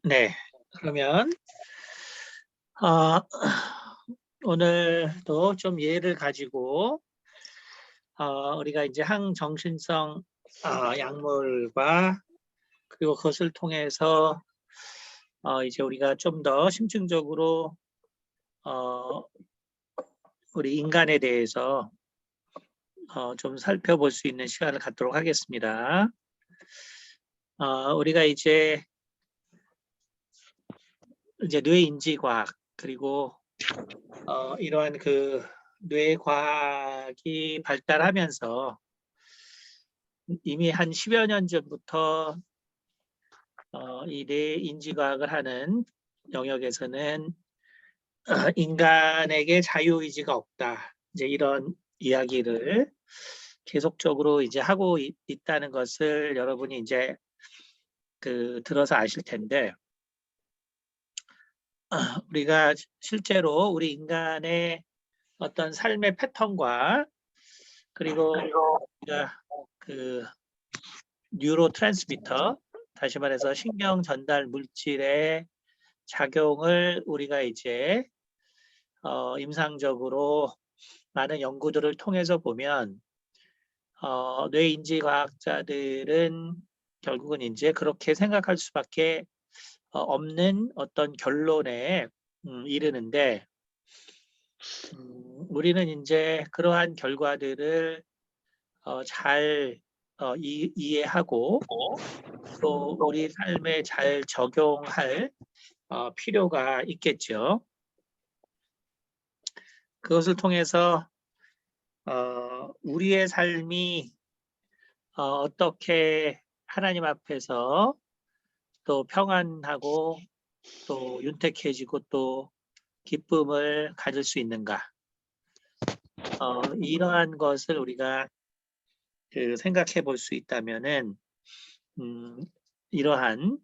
네, 그러면 어, 오늘도 좀 예를 가지고 우리가 이제 항정신성 약물과 그리고 그것을 통해서 이제 우리가 좀 더 심층적으로 우리 인간에 대해서 좀 살펴볼 수 있는 시간을 갖도록 하겠습니다. 우리가 이제 뇌인지과학 그리고 이러한 그 뇌과학이 발달하면서 이미 한 10여 년 전부터 이 뇌인지과학을 하는 영역에서는 인간에게 자유의지가 없다. 이제 이런 이야기를 계속적으로 이제 하고 있다는 것을 여러분이 이제 들어서 아실 텐데, 우리가 실제로 우리 인간의 어떤 삶의 패턴과 그리고 우리가 뉴로 트랜스미터, 다시 말해서 신경 전달 물질의 작용을 우리가 이제 임상적으로 많은 연구들을 통해서 보면 뇌인지 과학자들은 결국은 이제 그렇게 생각할 수밖에 없는 어떤 결론에 이르는데, 우리는 이제 그러한 결과들을 잘 이해하고 또 우리 삶에 잘 적용할 필요가 있겠죠. 그것을 통해서 우리의 삶이 어떻게 하나님 앞에서 또 평안하고 또 윤택해지고 또 기쁨을 가질 수 있는가, 이러한 것을 우리가 생각해 볼 수 있다면은 이러한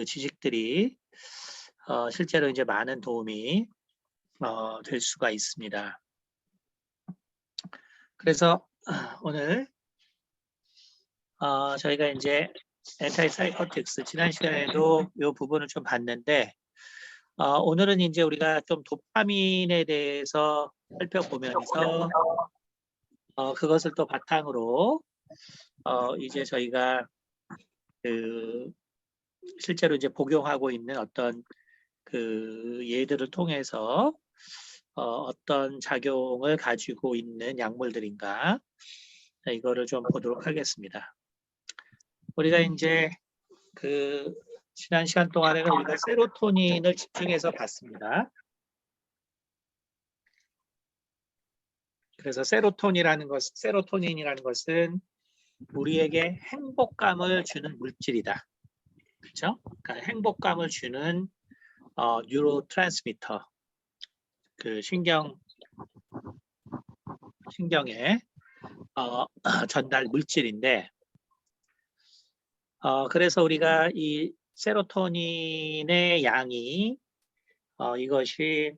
지식들이 실제로 이제 많은 도움이 될 수가 있습니다. 그래서 오늘 저희가 이제 엔타이사이코틱스 지난 시간에도 이 부분을 좀 봤는데, 오늘은 이제 우리가 좀 도파민에 대해서 살펴보면서 그것을 또 바탕으로 이제 저희가 실제로 이제 복용하고 있는 어떤 예들을 통해서 어떤 작용을 가지고 있는 약물들인가, 이거를 좀 보도록 하겠습니다. 우리가 이제 지난 시간 동안에는 우리가 세로토닌을 집중해서 봤습니다. 그래서 세로토닌이라는 것은 우리에게 행복감을 주는 물질이다. 그렇죠? 그러니까 행복감을 주는 뉴로 트랜스미터, 신경의 전달 물질인데, 그래서 우리가 이 세로토닌의 양이 이것이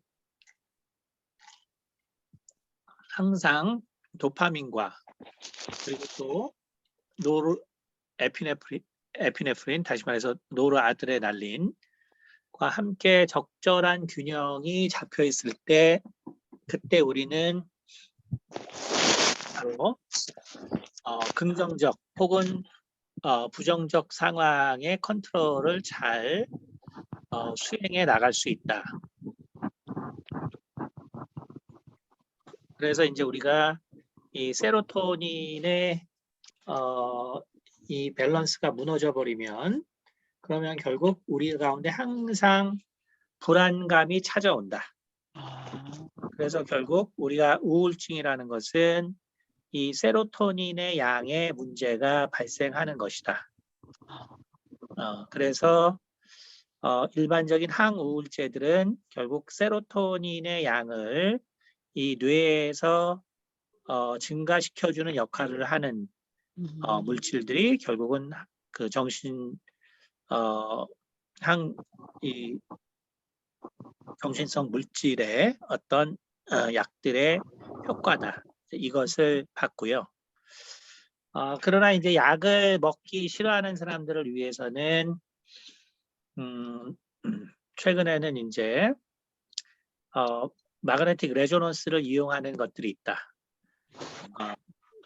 항상 도파민과 그리고 또 에피네프린, 다시 말해서 노르아드레날린과 함께 적절한 균형이 잡혀 있을 때, 그때 우리는 바로 긍정적 혹은 부정적 상황의 컨트롤을 잘 수행해 나갈 수 있다. 그래서 이제 우리가 이 세로토닌의 이 밸런스가 무너져 버리면, 그러면 결국 우리 가운데 항상 불안감이 찾아온다. 그래서 결국 우리가 우울증이라는 것은 이 세로토닌의 양의 문제가 발생하는 것이다. 그래서 일반적인 항우울제들은 결국 세로토닌의 양을 이 뇌에서 증가시켜주는 역할을 하는 물질들이 결국은 정신 이 정신성 물질의 어떤 약들의 효과다. 이것을 봤고요. 그러나 이제 약을 먹기 싫어하는 사람들을 위해서는 최근에는 이제 마그네틱 레조넌스를 이용하는 것들이 있다.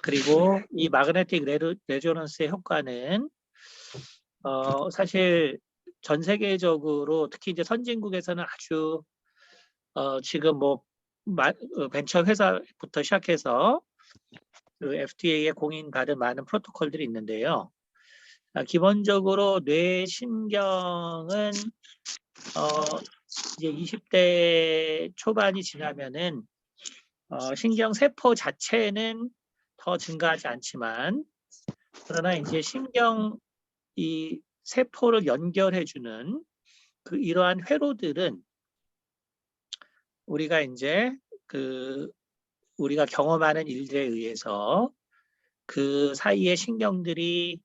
그리고 이 마그네틱 레조넌스의 효과는 사실 전 세계적으로 특히 이제 선진국에서는 아주 지금 뭐 벤처 회사부터 시작해서 그 FDA에 공인받은 많은 프로토콜들이 있는데요. 기본적으로 뇌신경은 이제 20대 초반이 지나면은 신경 세포 자체는 더 증가하지 않지만, 그러나 이제 신경 이 세포를 연결해주는 그 이러한 회로들은 우리가 이제 우리가 경험하는 일들에 의해서 그 사이의 신경들이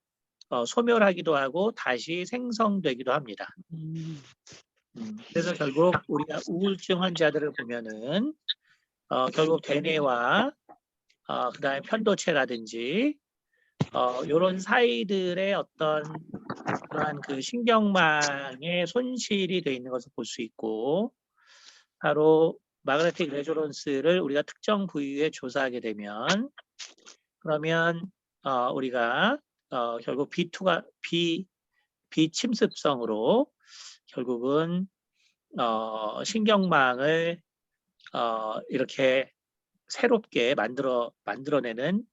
소멸하기도 하고 다시 생성되기도 합니다. 그래서 결국 우리가 우울증 환자들을 보면은 결국 대뇌와 그다음에 편도체라든지 이런 사이들의 어떤 그러한 그 신경망의 손실이 되어 있는 것을 볼 수 있고, 바로 마그네틱 레조넌스를 우리가 특정 부위에 조사하게 되면, 그러면 우리가 결국 B2가 비침습성으로 결국은 신경망을 이렇게 새롭게 만들어내는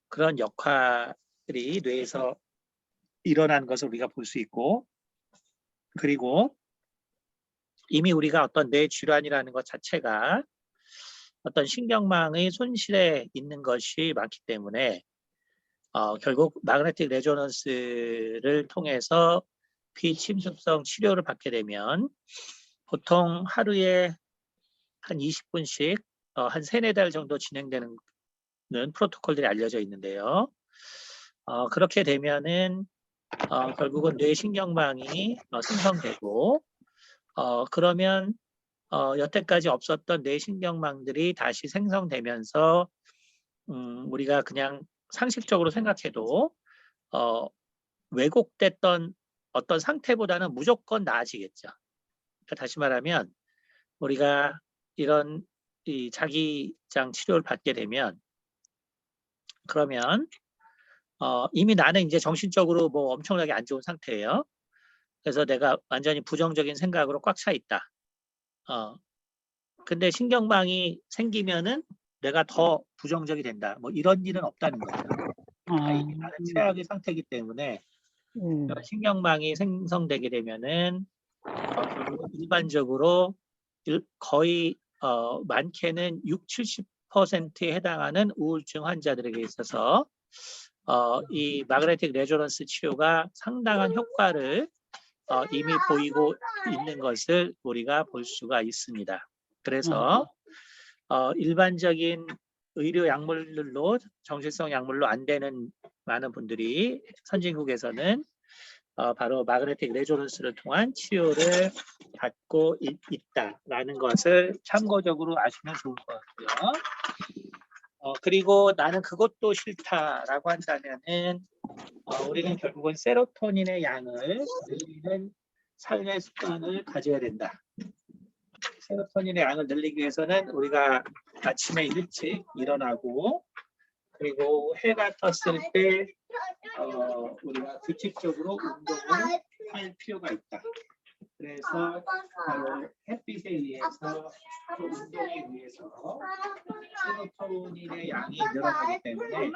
그런 역할이 뇌에서 일어나는 것을 우리가 볼 수 있고, 그리고 이미 우리가 어떤 뇌 질환이라는 것 자체가 어떤 신경망의 손실에 있는 것이 많기 때문에 결국 마그네틱 레조넌스를 통해서 비침습성 치료를 받게 되면 보통 하루에 한 20분씩 한 3-4달 정도 진행되는 프로토콜들이 알려져 있는데요. 그렇게 되면은 결국은 뇌신경망이 생성되고 그러면 여태까지 없었던 뇌신경망들이 다시 생성되면서 우리가 그냥 상식적으로 생각해도 왜곡됐던 어떤 상태보다는 무조건 나아지겠죠. 그러니까 다시 말하면 우리가 이런 이 자기장 치료를 받게 되면, 그러면 이미 나는 이제 정신적으로 뭐 엄청나게 안 좋은 상태예요. 그래서 내가 완전히 부정적인 생각으로 꽉 차 있다. 근데 신경망이 생기면은 내가 더 부정적이 된다. 뭐 이런 일은 없다는 거죠. 이미 나는 최악의 상태이기 때문에 신경망이 생성되게 되면은 일반적으로 거의 많게는 60-70%에 해당하는 우울증 환자들에게 있어서 이 마그네틱 레조넌스 치료가 상당한 효과를 이미 보이고 있는 것을 우리가 볼 수가 있습니다. 그래서 일반적인 의료 약물로, 정신성 약물로 안 되는 많은 분들이 선진국에서는 바로 마그네틱 레조넌스를 통한 치료를 받고 있다라는 것을 참고적으로 아시면 좋을 것 같고요. 그리고 나는 그것도 싫다라고 한다면은 우리는 결국은 세로토닌의 양을 늘리는 삶의 습관을 가져야 된다. 세로토닌의 양을 늘리기 위해서는 우리가 아침에 일찍 일어나고, 그리고 해가 떴을 때 우리가 규칙적으로 운동을 할 필요가 있다. 그래서 햇빛에 의해서 또 운동에 의해서 세로토닌의 양이 늘어나기 때문에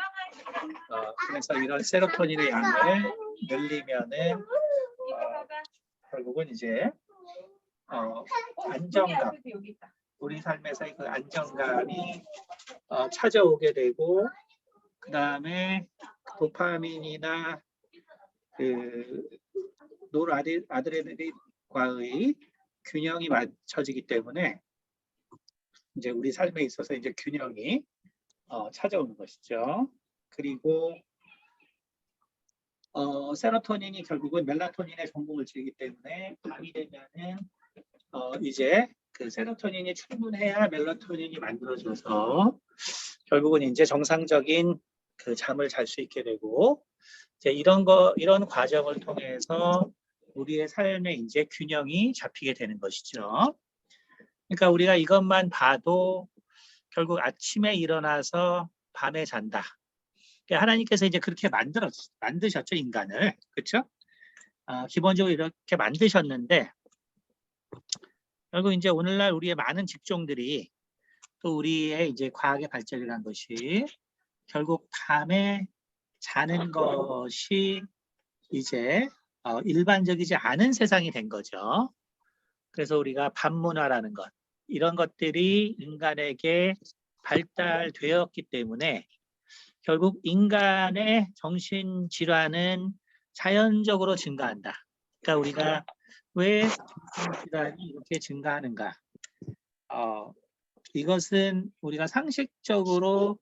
그래서 이런 세로토닌의 양을 늘리면은 결국은 이제 안정감, 우리 삶에서의 그 안정감이 찾아오게 되고, 그 다음에 도파민이나 그 노르아드레날린과의 균형이 맞춰지기 때문에 이제 우리 삶에 있어서 이제 균형이 찾아오는 것이죠. 그리고 세로토닌이 결국은 멜라토닌의 전공물질이기 때문에 밤이 되면은 이제 그 세로토닌이 충분해야 멜라토닌이 만들어져서 결국은 이제 정상적인 그 잠을 잘 수 있게 되고 이제 이런 과정을 통해서 우리의 삶의 이제 균형이 잡히게 되는 것이죠. 그러니까 우리가 이것만 봐도 결국 아침에 일어나서 밤에 잔다. 하나님께서 이제 그렇게 만드셨죠, 인간을. 그렇죠? 기본적으로 이렇게 만드셨는데 결국 이제 오늘날 우리의 많은 직종들이 또 우리의 이제 과학의 발전이라는 것이 결국 밤에 자는 것이 이제 일반적이지 않은 세상이 된 거죠. 그래서 우리가 밤문화라는 것, 이런 것들이 인간에게 발달되었기 때문에 결국 인간의 정신질환은 자연적으로 증가한다. 그러니까 우리가 왜 정신질환이 이렇게 증가하는가? 이것은 우리가 상식적으로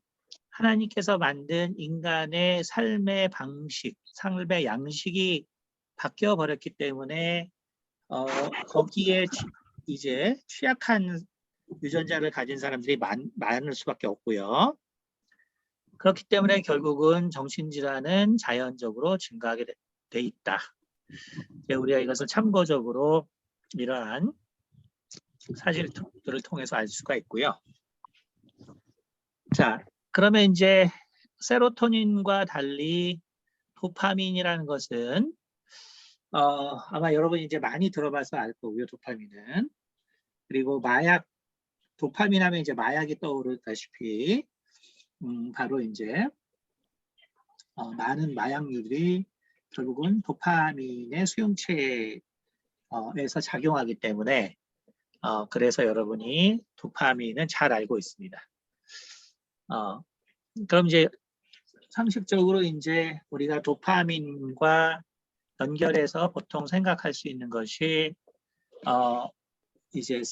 하나님께서 만든 인간의 삶의 방식, 삶의 양식이 바뀌어 버렸기 때문에 거기에 이제 취약한 유전자를 가진 사람들이 많을 수밖에 없고요. 그렇기 때문에 결국은 정신질환은 자연적으로 증가하게 돼 있다. 우리가 이것을 참고적으로 이러한 사실들을 통해서 알 수가 있고요. 자, 그러면 이제 세로토닌과 달리 도파민이라는 것은 아마 여러분이 이제 많이 들어봐서 알 거고요. 도파민은. 그리고 도파민 하면 이제 마약이 떠오르다시피 바로 이제 많은 마약류들이 결국은 도파민의 수용체에서 작용하기 때문에 그래서 여러분이 도파민은 잘 알고 있습니다. 그럼 이제 상식적으로 이제 우리가 도파민과 연결해서 보통 생각할 수 있는 것이 이제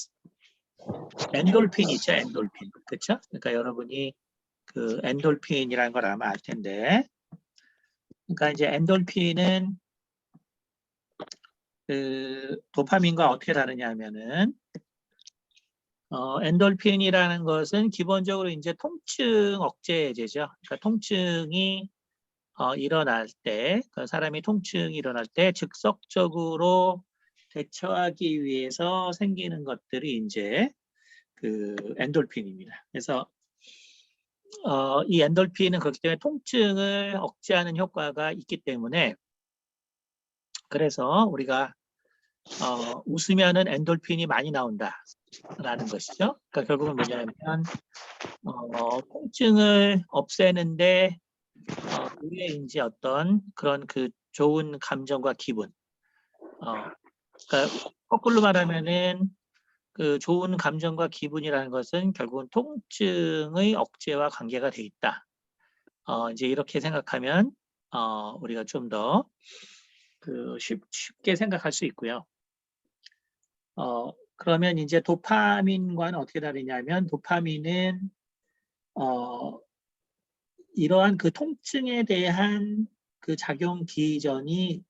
엔돌핀 있죠, 엔돌핀. 그렇죠? 그러니까 여러분이 그 엔돌핀이라는 걸 아마 알 텐데, 그러니까 이제 엔돌핀은 그 도파민과 어떻게 다르냐면은 엔돌핀이라는 것은 기본적으로 이제 통증 억제제죠. 그러니까 통증이 일어날 때, 그 사람이 통증이 일어날 때 즉석적으로 대처하기 위해서 생기는 것들이 이제 그 엔돌핀입니다. 그래서 이 엔돌핀은 그렇기 때문에 통증을 억제하는 효과가 있기 때문에 그래서 우리가 웃으면은 엔돌핀이 많이 나온다라는 것이죠. 그러니까 결국은 뭐냐면 통증을 없애는데 우리의 이제 어떤 그런 그 좋은 감정과 기분, 그러니까 거꾸로 말하면은 그 좋은 감정과 기분이라는 것은 결국은 통증의 억제와 관계가 돼 있다. 이제 이렇게 생각하면 우리가 좀 더 그 쉽게 생각할 수 있고요. 그러면 이제 도파민과는 어떻게 다르냐면 도파민은 이러한 그 통증에 대한 그 작용 기전이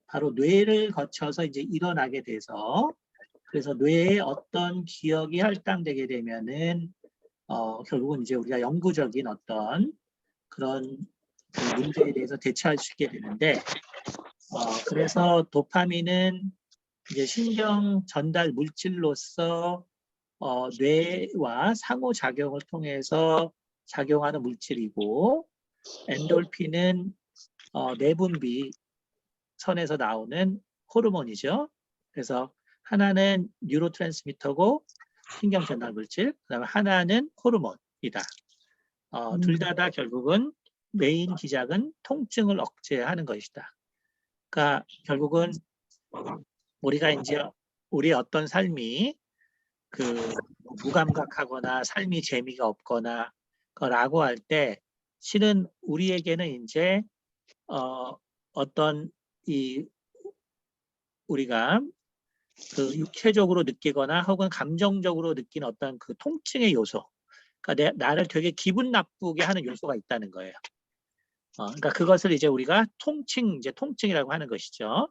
바로 뇌를 거쳐서 이제 일어나게 돼서 그래서 뇌에 어떤 기억이 할당되게 되면은 결국은 이제 우리가 영구적인 어떤 그런 그 문제에 대해서 대처할 수 있게 되는데 그래서 도파민은 이제 신경 전달 물질로서 뇌와 상호작용을 통해서 작용하는 물질이고 엔돌핀은 내분비 선에서 나오는 호르몬이죠. 그래서 하나는 뉴로트랜스미터고 신경 전달 물질, 그다음에 하나는 호르몬이다. 둘 다 결국은 메인 기작은 통증을 억제하는 것이다. 그러니까 결국은 우리가 이제 우리의 어떤 삶이 그 무감각하거나 삶이 재미가 없거나 라고 할 때 실은 우리에게는 이제 어떤 이 우리가 그 육체적으로 느끼거나 혹은 감정적으로 느끼는 어떤 그 통증의 요소, 그러니까 나를 되게 기분 나쁘게 하는 요소가 있다는 거예요. 그러니까 그것을 이제 우리가 통증이라고 하는 것이죠.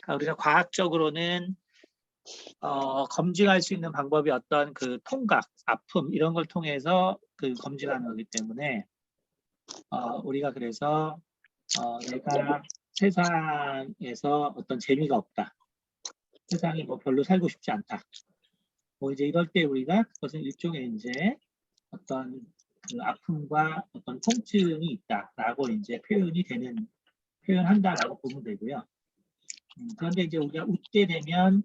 그러니까 우리가 과학적으로는 검증할 수 있는 방법이 어떤 그 통각, 아픔 이런 걸 통해서 그 검증하는 거기 때문에 우리가 그래서 내가 세상에서 어떤 재미가 없다. 세상에 뭐 별로 살고 싶지 않다. 뭐 이제 이럴 때 우리가 그것은 일종의 이제 어떤 그 아픔과 어떤 통증이 있다라고 이제 표현한다라고 보면 되고요. 그런데 이제 우리가 웃게 되면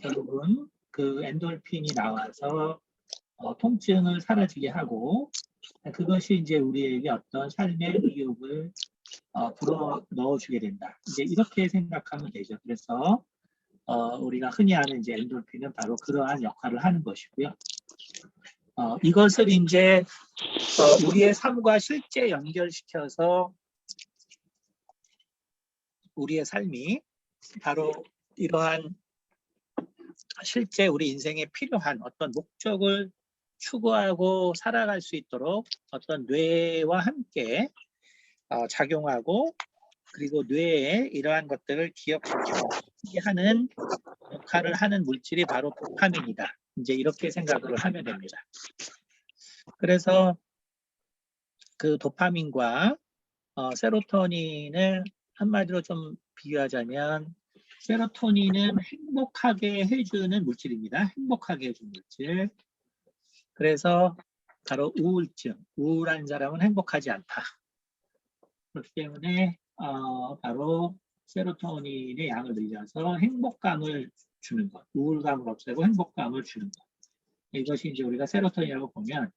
결국은 그 엔돌핀이 나와서 통증을 사라지게 하고 그것이 이제 우리에게 어떤 삶의 의욕을 불어 넣어주게 된다. 이제 이렇게 생각하면 되죠. 그래서 우리가 흔히 아는 이제 엔돌핀은 바로 그러한 역할을 하는 것이고요. 이것을 이제 우리의 삶과 실제 연결시켜서 우리의 삶이 바로 이러한 실제 우리 인생에 필요한 어떤 목적을 추구하고 살아갈 수 있도록 어떤 뇌와 함께 작용하고 그리고 뇌에 이러한 것들을 기억시키게 하는 역할을 하는 물질이 바로 도파민이다. 이제 이렇게 생각을 하면 됩니다. 그래서 그 도파민과 세로토닌을 한마디로 좀 비유하자면 세로토닌은 행복하게 해주는 물질입니다. 행복하게 해주는 물질. 그래서 바로 우울한 사람은 행복하지 않다. 그렇기 때문에 바로 세로토닌의 양을 늘려서 행복감을 주는 것, 우울감을 없애고 행복감을 주는 것. 이것이 이제 우리가 세로토닌이라고 보면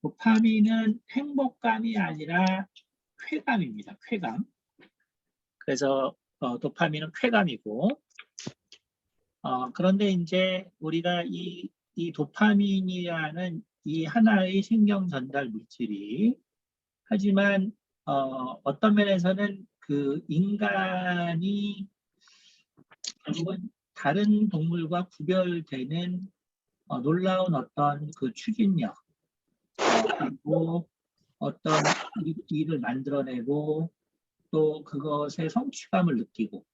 도파민은 행복감이 아니라 쾌감입니다. 쾌감. 그래서 도파민은 쾌감이고 그런데 이제 우리가 이 도파민이라는 이 하나의 신경 전달 물질이 하지만 어떤 면에서는 그 인간이 결국은 다른 동물과 구별되는 놀라운 어떤 그 추진력 그리고 어떤 일을 만들어내고 또 그것의 성취감을 느끼고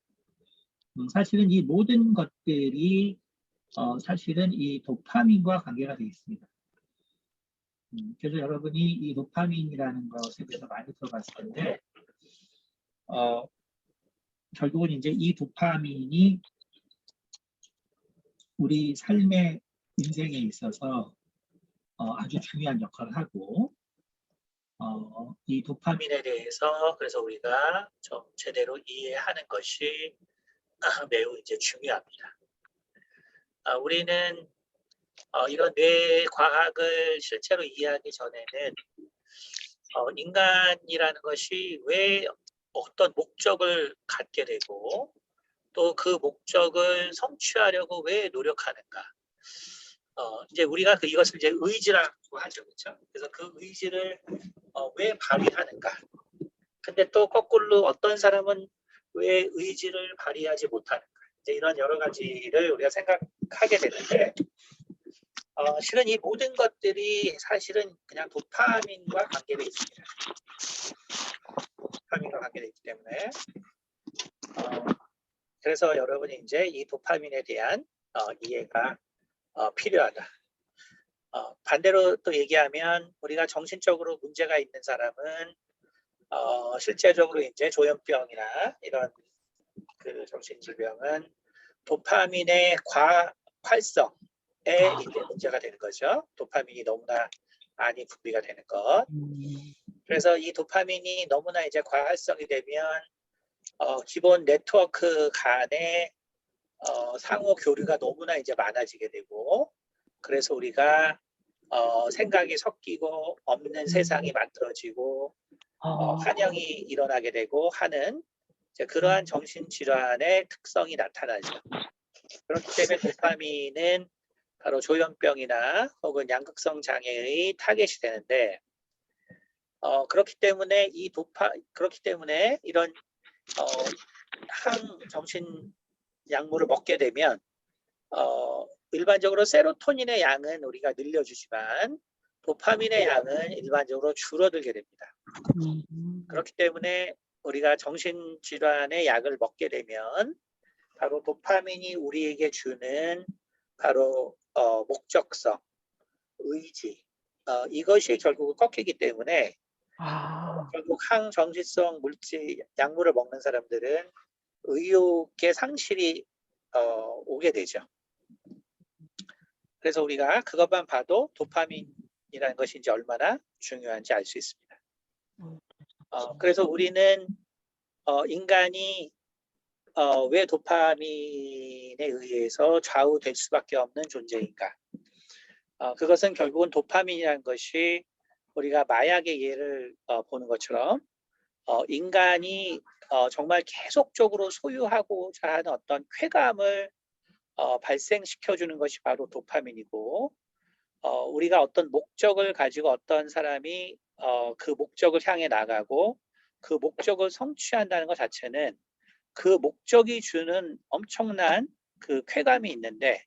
사실은 이 모든 것들이 사실은 이 도파민과 관계가 되어 있습니다. 그래서 여러분이 이 도파민이라는 것에 대해서 많이 들어봤을 텐데 결국은 이제 이 도파민이 우리 삶의 인생에 있어서 아주 중요한 역할을 하고 이 도파민에 대해서 그래서 우리가 좀 제대로 이해하는 것이 매우 이제 중요합니다. 우리는 이런 뇌 과학을 실제로 이해하기 전에는 인간이라는 것이 왜 어떤 목적을 갖게 되고 또 그 목적을 성취하려고 왜 노력하는가. 이제 우리가 이것을 이제 의지라고 하죠, 그렇죠? 그래서 그 의지를 왜 발휘하는가. 근데 또 거꾸로 어떤 사람은 왜 의지를 발휘하지 못하는가. 이제 이런 여러 가지를 우리가 생각하게 되는데 실은 이 모든 것들이 사실은 그냥 도파민과 관계되어 있습니다. 도파민과 관계되어 있기 때문에 그래서 여러분이 이제 이 도파민에 대한 이해가 필요하다. 반대로 또 얘기하면 우리가 정신적으로 문제가 있는 사람은 실제적으로 이제 조현병이나 이런 그 정신질병은 도파민의 과활성에 이제 문제가 되는 거죠. 도파민이 너무나 많이 분비가 되는 것. 그래서 이 도파민이 너무나 이제 과활성이 되면 기본 네트워크 간의 상호 교류가 너무나 이제 많아지게 되고 그래서 우리가 생각이 섞이고 없는 세상이 만들어지고 환영이 일어나게 되고 하는 이제 그러한 정신질환의 특성이 나타나죠. 그렇기 때문에 도파민은 바로 조현병이나 혹은 양극성 장애의 타겟이 되는데 그렇기 때문에 이런 항정신 약물을 먹게 되면 일반적으로 세로토닌의 양은 우리가 늘려주지만 도파민의 양은 일반적으로 줄어들게 됩니다. 그렇기 때문에 우리가 정신질환의 약을 먹게 되면 바로 도파민이 우리에게 주는 바로 목적성, 의지, 이것이 결국 꺾이기 때문에 결국 항정신성 물질 약물을 먹는 사람들은 의욕의 상실이 오게 되죠. 그래서 우리가 그것만 봐도 도파민이라는 것이 이제 얼마나 중요한지 알 수 있습니다. 그래서 우리는 인간이 왜 도파민에 의해서 좌우될 수밖에 없는 존재인가? 그것은 결국은 도파민이라는 것이 우리가 마약의 예를 보는 것처럼 인간이 정말 계속적으로 소유하고자 하는 어떤 쾌감을 발생시켜주는 것이 바로 도파민이고, 우리가 어떤 목적을 가지고 어떤 사람이 그 목적을 향해 나가고 그 목적을 성취한다는 것 자체는 그 목적이 주는 엄청난 그 쾌감이 있는데,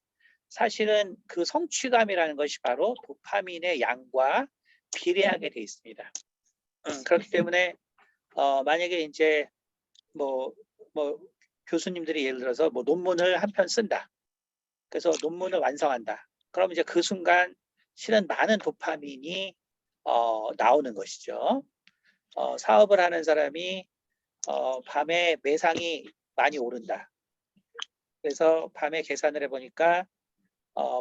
사실은 그 성취감이라는 것이 바로 도파민의 양과 비례하게 돼 있습니다. 그렇기 때문에 만약에 이제 뭐 교수님들이 예를 들어서 뭐 논문을 한 편 쓴다. 그래서 논문을 완성한다. 그럼 이제 그 순간 실은 많은 도파민이 나오는 것이죠. 사업을 하는 사람이 밤에 매상이 많이 오른다. 그래서 밤에 계산을 해보니까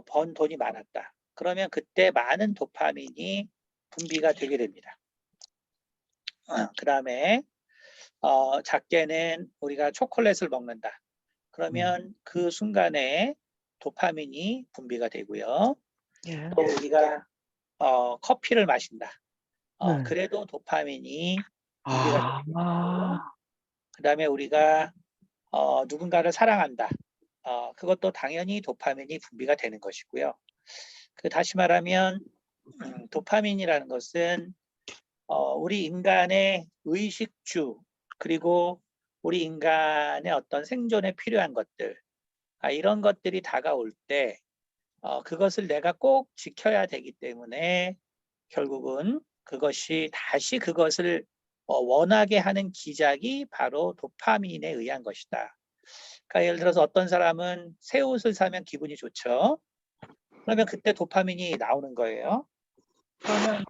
번 돈이 많았다. 그러면 그때 많은 도파민이 분비가 되게 됩니다. 그 다음에 작게는 우리가 초콜릿을 먹는다. 그러면 그 순간에 도파민이 분비가 되고요. 또 우리가 커피를 마신다. 그래도 도파민이 분비가 되고, 그 다음에 우리가 누군가를 사랑한다. 그것도 당연히 도파민이 분비가 되는 것이고요. 다시 말하면 도파민이라는 것은 우리 인간의 의식주, 그리고 우리 인간의 어떤 생존에 필요한 것들, 이런 것들이 다가올 때 그것을 내가 꼭 지켜야 되기 때문에 결국은 그것이 다시 그것을 원하게 하는 기작이 바로 도파민에 의한 것이다. 그러니까 예를 들어서 어떤 사람은 새 옷을 사면 기분이 좋죠. 그러면 그때 도파민이 나오는 거예요. 그러면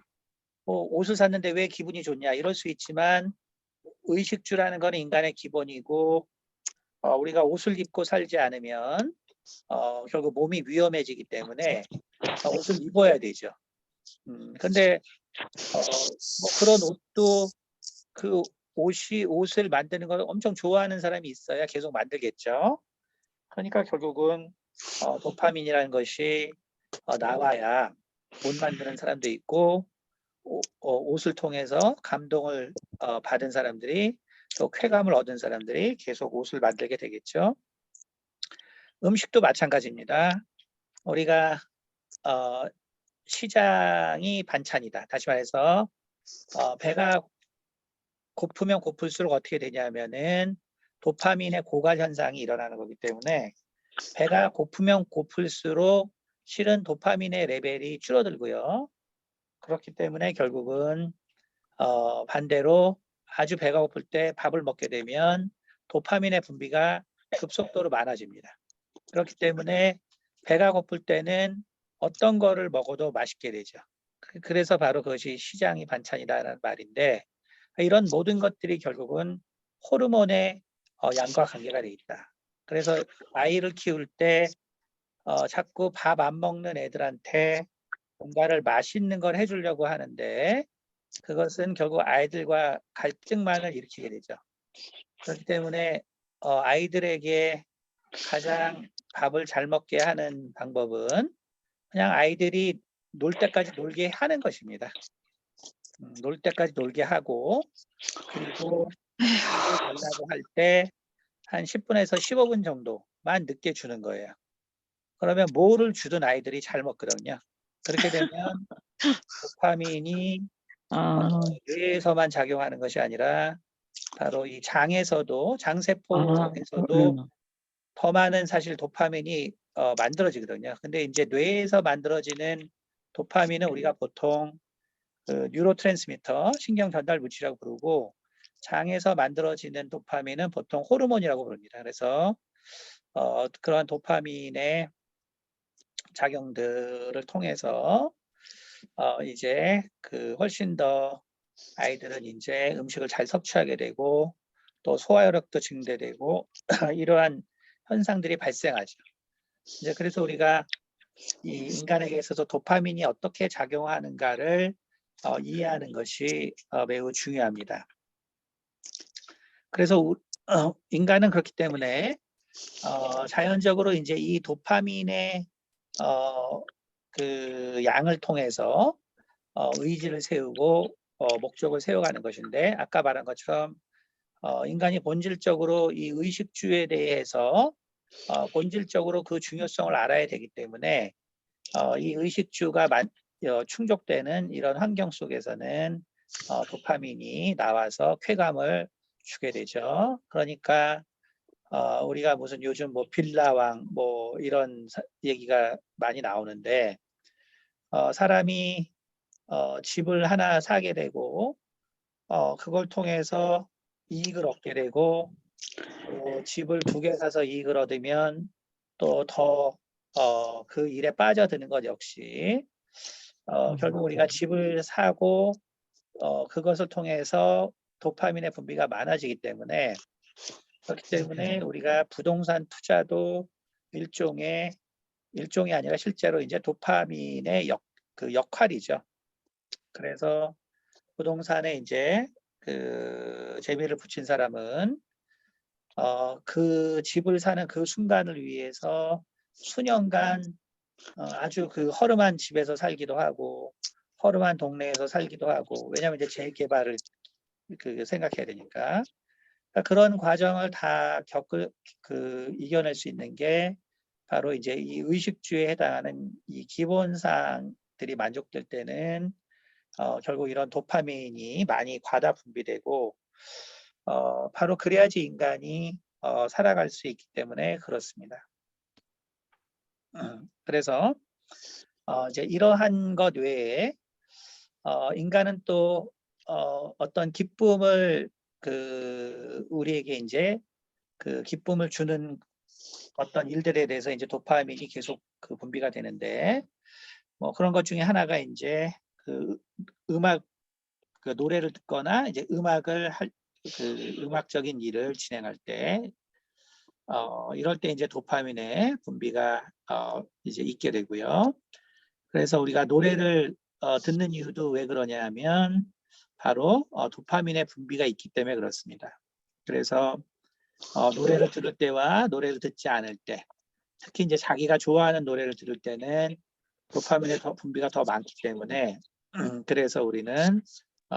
옷을 샀는데 왜 기분이 좋냐 이럴 수 있지만, 의식주라는 건 인간의 기본이고 우리가 옷을 입고 살지 않으면 결국 몸이 위험해지기 때문에 옷을 입어야 되죠. 근데 뭐 그런 옷도 그 옷을 만드는 걸 엄청 좋아하는 사람이 있어야 계속 만들겠죠. 그러니까 결국은 도파민이라는 것이 나와야 옷 만드는 사람도 있고, 옷을 통해서 감동을 받은 사람들이, 또 쾌감을 얻은 사람들이 계속 옷을 만들게 되겠죠. 음식도 마찬가지입니다. 우리가 시장이 반찬이다. 다시 말해서 배가 고프면 고플수록 어떻게 되냐면은 도파민의 고갈 현상이 일어나는 거기 때문에, 배가 고프면 고플수록 실은 도파민의 레벨이 줄어들고요. 그렇기 때문에 결국은 반대로 아주 배가 고플 때 밥을 먹게 되면 도파민의 분비가 급속도로 많아집니다. 그렇기 때문에 배가 고플 때는 어떤 거를 먹어도 맛있게 되죠. 그래서 바로 그것이 시장이 반찬이라는 말인데, 이런 모든 것들이 결국은 호르몬의 양과 관계가 돼 있다. 그래서 아이를 키울 때 자꾸 밥 안 먹는 애들한테 뭔가를 맛있는 걸 해주려고 하는데, 그것은 결국 아이들과 갈등만을 일으키게 되죠. 그렇기 때문에 아이들에게 가장 밥을 잘 먹게 하는 방법은 그냥 아이들이 놀 때까지 놀게 하는 것입니다. 놀 때까지 놀게 하고, 그리고 밥을 달라고 할 때 한 10분에서 15분 정도만 늦게 주는 거예요. 그러면 뭐를 주든 아이들이 잘 먹거든요. 그렇게 되면 도파민이 뇌에서만 작용하는 것이 아니라 바로 이 장에서도, 장세포에서도 더 많은 사실 도파민이 만들어지거든요. 근데 이제 뇌에서 만들어지는 도파민은 우리가 보통 그 뉴로트랜스미터, 신경 전달 물질이라고 부르고, 장에서 만들어지는 도파민은 보통 호르몬이라고 부릅니다. 그래서 그런 도파민의 작용들을 통해서 이제 훨씬 더 아이들은 이제 음식을 잘 섭취하게 되고 또 소화력도 증대되고 이러한 현상들이 발생하죠. 이제 그래서 우리가 이 인간에게 있어서 도파민이 어떻게 작용하는가를 이해하는 것이 매우 중요합니다. 그래서 인간은 그렇기 때문에 자연적으로 이제 이 도파민의 그 양을 통해서 의지를 세우고 목적을 세워가는 것인데, 아까 말한 것처럼 인간이 본질적으로 이 의식주에 대해서 본질적으로 그 중요성을 알아야 되기 때문에 이 의식주가 충족되는 이런 환경 속에서는 도파민이 나와서 쾌감을 주게 되죠. 그러니까 우리가 무슨 요즘 뭐 빌라왕 뭐 이런 얘기가 많이 나오는데, 사람이 집을 하나 사게 되고 그걸 통해서 이익을 얻게 되고, 또 집을 2개 사서 이익을 얻으면 또 더 그 일에 빠져드는 것 역시 결국 우리가 집을 사고 그것을 통해서 도파민의 분비가 많아지기 때문에, 그렇기 때문에 우리가 부동산 투자도 일종이 아니라 실제로 이제 도파민의 그 역할이죠. 그래서 부동산에 이제 그 재미를 붙인 사람은 그 집을 사는 그 순간을 위해서 수년간 아주 그 허름한 집에서 살기도 하고 허름한 동네에서 살기도 하고, 왜냐하면 이제 재개발을 생각해야 되니까. 그러니까 그런 과정을 다 이겨낼 수 있는 게 바로 이제 이 의식주에 해당하는 이 기본사항들이 만족될 때는 결국 이런 도파민이 많이 과다 분비되고 바로 그래야지 인간이 살아갈 수 있기 때문에 그렇습니다. 그래서 이제 이러한 것 외에 인간은 또 어떤 기쁨을 우리에게 이제 그 기쁨을 주는 어떤 일들에 대해서 이제 도파민이 계속 분비가 되는데, 뭐 그런 것 중에 하나가 이제 음악, 노래를 듣거나 이제 음악적인 일을 진행할 때 이럴 때 이제 도파민의 분비가 이제 있게 되고요. 그래서 우리가 노래를 듣는 이유도 왜 그러냐 하면 바로 도파민의 분비가 있기 때문에 그렇습니다. 그래서 노래를 들을 때와 노래를 듣지 않을 때, 특히 이제 자기가 좋아하는 노래를 들을 때는 도파민의 분비가 더 많기 때문에 그래서 우리는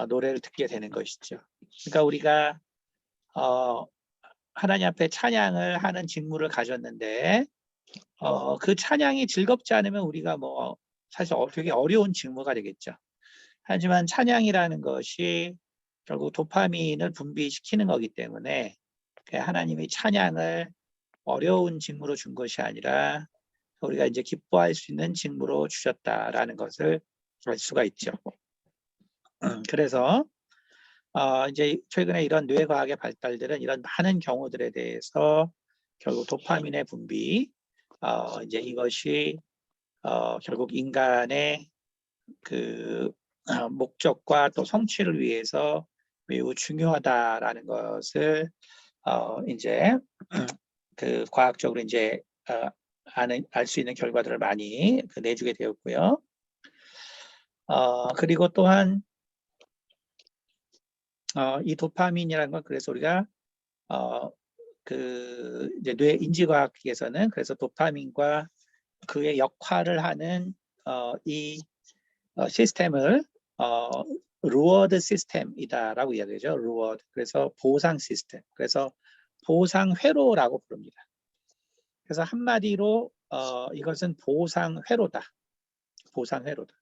노래를 듣게 되는 것이죠. 그러니까 우리가 하나님 앞에 찬양을 하는 직무를 가졌는데 그 찬양이 즐겁지 않으면 우리가 뭐 사실 되게 어려운 직무가 되겠죠. 하지만 찬양이라는 것이 결국 도파민을 분비시키는 거기 때문에 하나님이 찬양을 어려운 직무로 준 것이 아니라 우리가 이제 기뻐할 수 있는 직무로 주셨다라는 것을 알 수가 있죠. 그래서 이제 최근에 이런 뇌과학의 발달들은 이런 많은 경우들에 대해서 결국 도파민의 분비, 이제 이것이 결국 인간의 그 목적과 또 성취를 위해서 매우 중요하다라는 것을 이제 그 과학적으로 이제 알 수 있는 결과들을 많이 내주게 되었고요. 그리고 또한 이 도파민이라는 건 그래서 우리가 이제 뇌 인지과학에서는 그래서 도파민과 그의 역할을 하는 이 시스템을 리워드 시스템이다라고 이야기하죠. 리워드. 그래서 보상 시스템. 그래서 보상 회로라고 부릅니다. 그래서 한마디로 이것은 보상 회로다. 보상 회로다.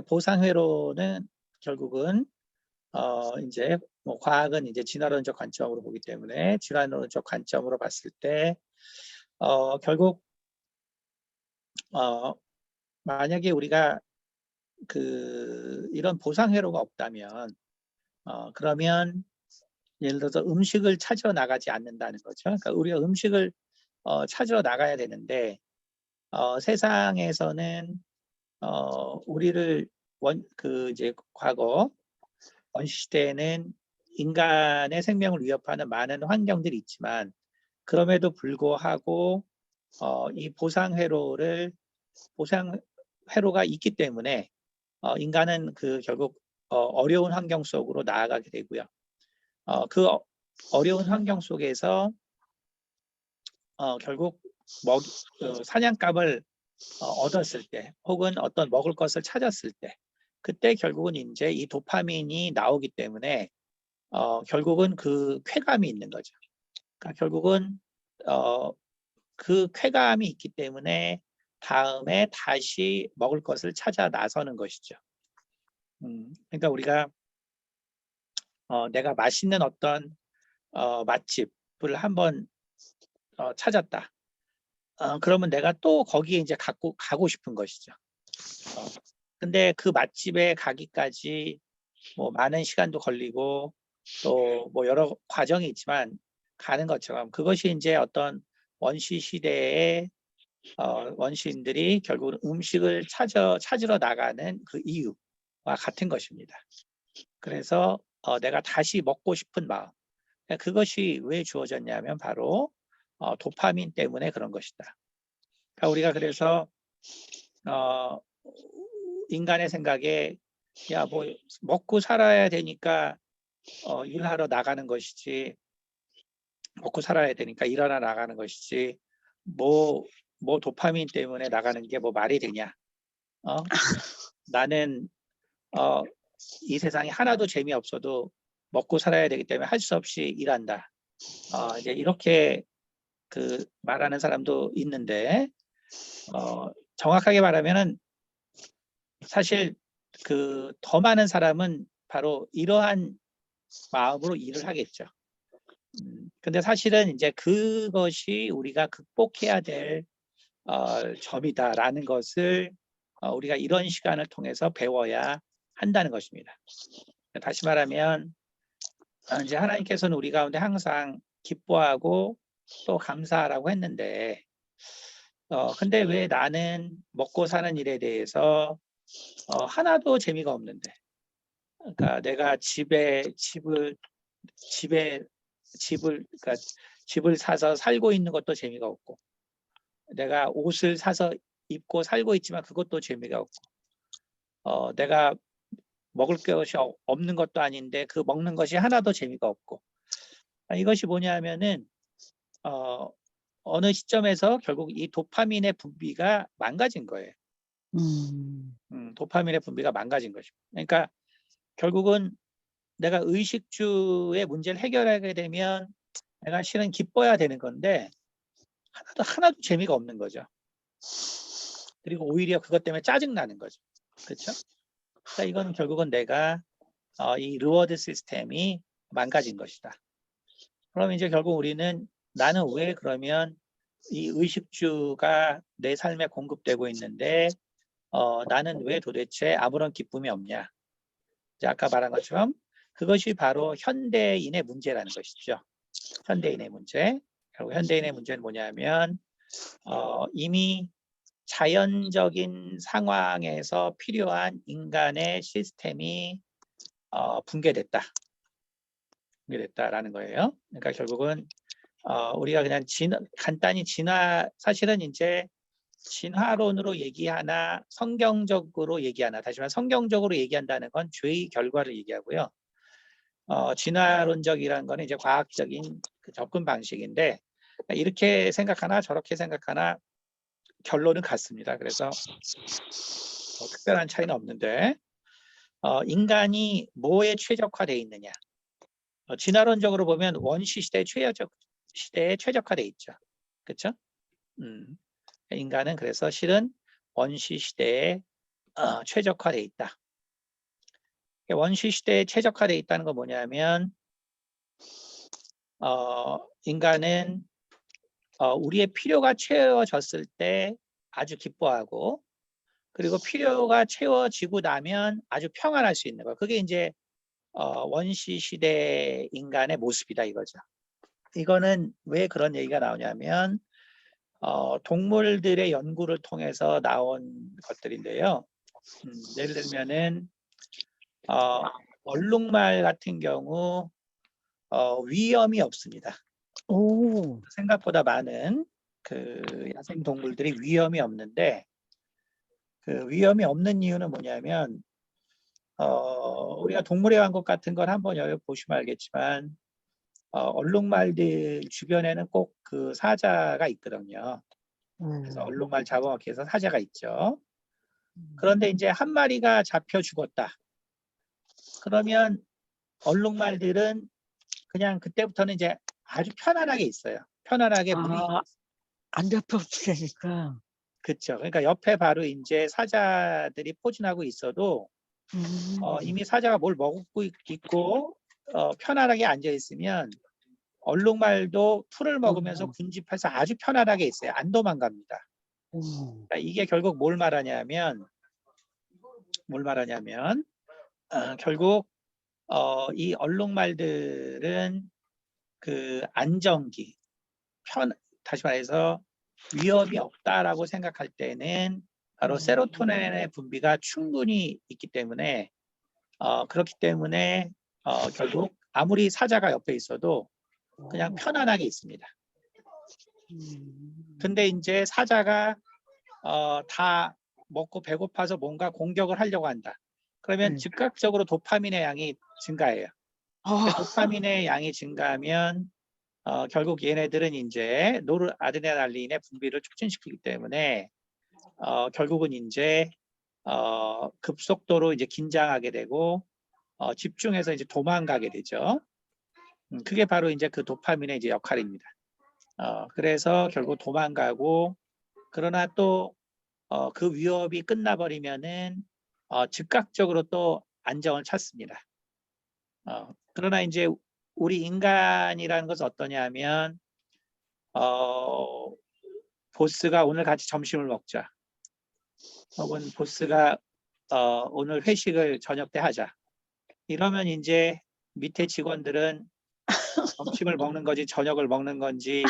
보상 회로는 결국은 이제 뭐 과학은 이제 진화론적 관점으로 보기 때문에 진화론적 관점으로 봤을 때 결국 만약에 우리가 이런 보상 회로가 없다면 그러면 예를 들어서 음식을 찾으러 나가지 않는다는 거죠. 그러니까 우리가 음식을 찾으러 나가야 되는데 세상에서는 우리를 이제 과거 원시 시대에는 인간의 생명을 위협하는 많은 환경들이 있지만 그럼에도 불구하고 이 보상회로가 있기 때문에 인간은 결국 어려운 환경 속으로 나아가게 되고요. 그 어려운 환경 속에서 결국 사냥감을 얻었을 때 혹은 어떤 먹을 것을 찾았을 때 그때 결국은 이제 이 도파민이 나오기 때문에 결국은 그 쾌감이 있는 거죠. 그러니까 결국은 그 쾌감이 있기 때문에 다음에 다시 먹을 것을 찾아 나서는 것이죠. 그러니까 우리가 내가 맛있는 어떤 맛집을 한번 찾았다. 그러면 내가 또 거기에 이제 가고 싶은 것이죠. 근데 그 맛집에 가기까지 뭐 많은 시간도 걸리고 또 뭐 여러 과정이 있지만 가는 것처럼 그것이 이제 어떤 원시 시대의 원시인들이 결국은 음식을 찾으러 나가는 그 이유와 같은 것입니다. 그래서 내가 다시 먹고 싶은 마음. 그것이 왜 주어졌냐면 바로 도파민 때문에 그런 것이다. 그러니까 우리가 그래서 인간의 생각에 야, 뭐 먹고 살아야 되니까 일하러 나가는 것이지, 먹고 살아야 되니까 일하러 나가는 것이지, 뭐 도파민 때문에 나가는 게 뭐 말이 되냐? 나는 이 세상에 하나도 재미없어도 먹고 살아야 되기 때문에 할 수 없이 일한다. 이제 이렇게 말하는 사람도 있는데 정확하게 말하면은 사실 더 많은 사람은 바로 이러한 마음으로 일을 하겠죠. 근데 사실은 이제 그것이 우리가 극복해야 될 점이다라는 것을 우리가 이런 시간을 통해서 배워야 한다는 것입니다. 다시 말하면 이제 하나님께서는 우리 가운데 항상 기뻐하고 또 감사하라고 했는데 근데 왜 나는 먹고 사는 일에 대해서 하나도 재미가 없는데 그러니까 내가 그러니까 집을 사서 살고 있는 것도 재미가 없고 내가 옷을 사서 입고 살고 있지만 그것도 재미가 없고 내가 먹을 것이 없는 것도 아닌데 그 먹는 것이 하나도 재미가 없고 이것이 뭐냐면은 어느 시점에서 결국 이 도파민의 분비가 망가진 거예요. 도파민의 분비가 망가진 것입니다. 그러니까 결국은 내가 의식주의 문제를 해결하게 되면 내가 실은 기뻐야 되는 건데 하나도 재미가 없는 거죠. 그리고 오히려 그것 때문에 짜증나는 거죠. 그렇죠? 그러니까 이건 결국은 내가 이 리워드 시스템이 망가진 것이다. 그럼 이제 결국 우리는 나는 왜 그러면 이 의식주가 내 삶에 공급되고 있는데 나는 왜 도대체 아무런 기쁨이 없냐. 이제 아까 말한 것처럼 그것이 바로 현대인의 문제라는 것이죠. 현대인의 문제. 결국 현대인의 문제는 뭐냐면 이미 자연적인 상황에서 필요한 인간의 시스템이 붕괴됐다라는 거예요. 그러니까 결국은 우리가 그냥 간단히 사실은 이제 진화론으로 얘기하나 성경적으로 얘기하나 다시 말해 성경적으로 얘기한다는 건 죄의 결과를 얘기하고요. 진화론적이라는 거는 이제 과학적인 접근 방식인데 이렇게 생각하나 저렇게 생각하나 결론은 같습니다. 그래서 특별한 차이는 없는데 인간이 뭐에 최적화되어 있느냐. 진화론적으로 보면 원시 시대에 최적화되어 있죠. 그렇죠? 인간은 그래서 실은 원시 시대에 최적화되어 있다. 원시 시대에 최적화되어 있다는 건 뭐냐면 인간은 우리의 필요가 채워졌을 때 아주 기뻐하고 그리고 필요가 채워지고 나면 아주 평안할 수 있는 거. 그게 이제 원시 시대 인간의 모습이다 이거죠. 이거는 왜 그런 얘기가 나오냐면 동물들의 연구를 통해서 나온 것들인데요. 예를 들면은 얼룩말 같은 경우 위험이 없습니다. 오. 생각보다 많은 그 야생 동물들이 위험이 없는데, 그 위험이 없는 이유는 뭐냐면 우리가 동물의 왕국 같은 걸 한번 여기 보시면 알겠지만 얼룩말들 주변에는 꼭 그 사자가 있거든요. 그래서 얼룩말 잡아먹기 위해서 사자가 있죠. 그런데 이제 한 마리가 잡혀 죽었다. 그러면 얼룩말들은 그냥 그때부터는 이제 아주 편안하게 있어요. 편안하게 무리. 안 잡혀주니까. 그렇죠. 그러니까 옆에 바로 이제 사자들이 포진하고 있어도 이미 사자가 뭘 먹고 있고 편안하게 앉아 있으면 얼룩말도 풀을 먹으면서 군집해서 아주 편안하게 있어요. 안 도망갑니다. 그러니까 이게 결국 뭘 말하냐면 결국 이 얼룩말들은 그 안정기, 다시 말해서 위협이 없다라고 생각할 때는 바로 세로토닌의 분비가 충분히 있기 때문에 그렇기 때문에 결국 아무리 사자가 옆에 있어도 그냥 편안하게 있습니다. 근데 이제 사자가 다 먹고 배고파서 뭔가 공격을 하려고 한다. 그러면 즉각적으로 도파민의 양이 증가해요. 도파민의 양이 증가하면 결국 얘네들은 이제 노르아드레날린의 분비를 촉진시키기 때문에 결국은 이제 급속도로 이제 긴장하게 되고 집중해서 이제 도망가게 되죠. 그게 바로 이제 그 도파민의 이제 역할입니다. 그래서 결국 도망가고, 그러나 또 그 위협이 끝나버리면은 즉각적으로 또 안정을 찾습니다. 그러나 이제 우리 인간이라는 것은 어떠냐면 보스가 오늘 같이 점심을 먹자, 혹은 보스가 오늘 회식을 저녁 때 하자, 이러면 이제 밑에 직원들은 점심을 먹는 건지 저녁을 먹는 건지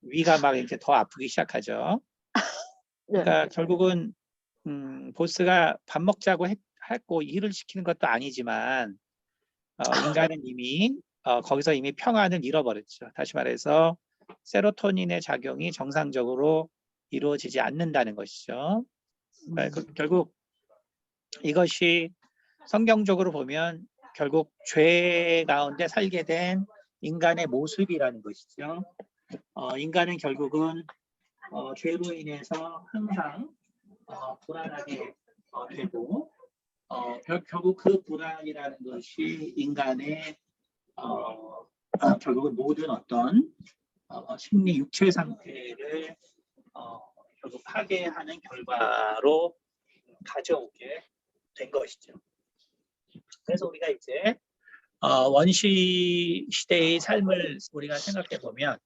위가 막 이렇게 더 아프기 시작하죠. 그러니까 결국은 보스가 밥 먹자고 했고 일을 시키는 것도 아니지만 인간은 이미 거기서 이미 평안을 잃어버렸죠. 다시 말해서 세로토닌의 작용이 정상적으로 이루어지지 않는다는 것이죠. 그러니까 결국 이것이 성경적으로 보면 결국 죄 가운데 살게 된 인간의 모습이라는 것이죠. 인간은 결국은 죄로 인해서 항상 불안하게 되고 결국 그 불안이라는 것이 인간의 결국은 모든 어떤 심리 육체 상태를 결국 파괴하는 결과로 가져오게 된 것이죠. 그래서 우리가 이제 원시 시대의 삶을 우리가 생각해 보면